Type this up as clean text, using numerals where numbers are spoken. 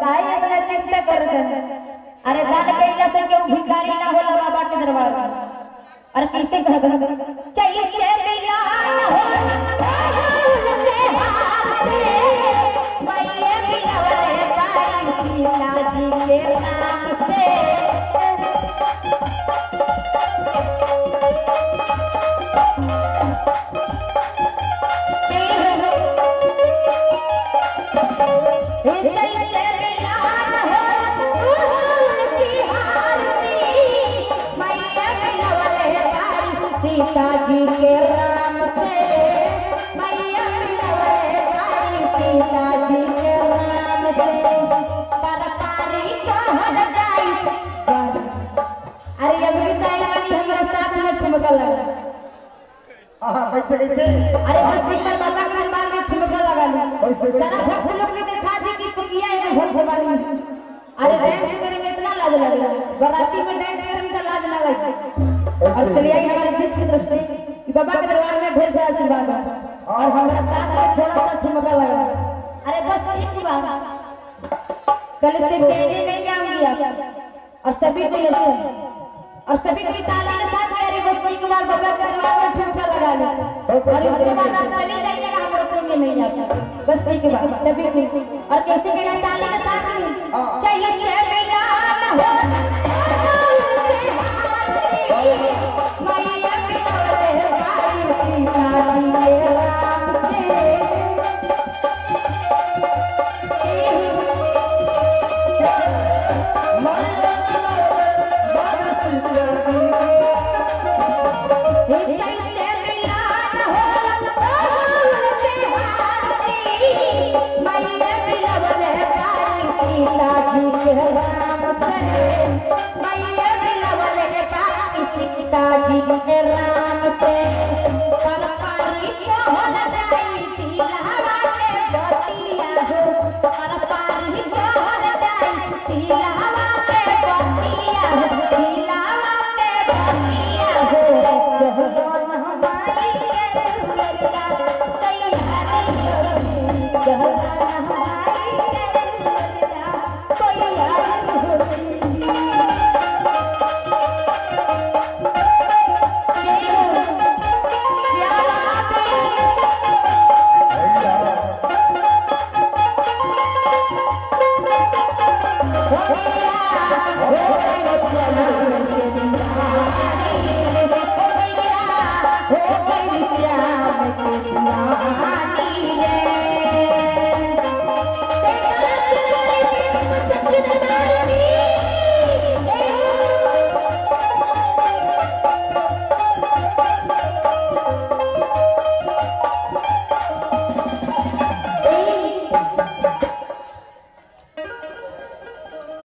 काहे इतना चिंता करत है? अरे दान कइला से केहू भिखारी ना होला बाबा के दरबार में। अरे कैसे कहत चाहिए से मिला न हो से हाथ से मैया मिलवले पाई सीता जी के नाम से। सीता जी के राम से मैया मिलवले पाई सीता जी के राम से परपारी कहल जाई। अरे अभी ताई बनी हमारे साथ में ठुमका लगा। कैसे कैसे? अरे बस एक बार बाबा के दरबार में ठुमका लगा लो। सारा भक्त लोग ने देखा दी कि पुकिया एक भक्त वाली। अरे डांस करे में इतना लाज लगा, बराती में डांस करे में तो लाज ना लगे। और चलिए हमारे गीत की तरफ से कि बाबा के दरबार में ढेर सारा आशीर्वाद है और हमारे साथ में थोड़ा सा ठुमका लगा। अरे बस एक बार कल से कहने नहीं जाऊंगी आप और सभी को और सभी को ताली के साथ मेरे बस एक बार बाबा के दरबार में ठुमका लगा लो और उसके बाद आप चले जाइएगा। हम रुकेंगे नहीं आप बस एक बार सभी को। और कैसे कहना ताली के साथ चाहिए से मिला न हो मैया मिलवले पाई सीता जी के राम से। सीताजी के राम से परपारी कहल जाई तिलहवा के बतिया हो परपारी कहल जाई तिलहवा के बतिया हो तिलहवा के बतिया हो कहलो हमारी के दुलला तैयारी कहलो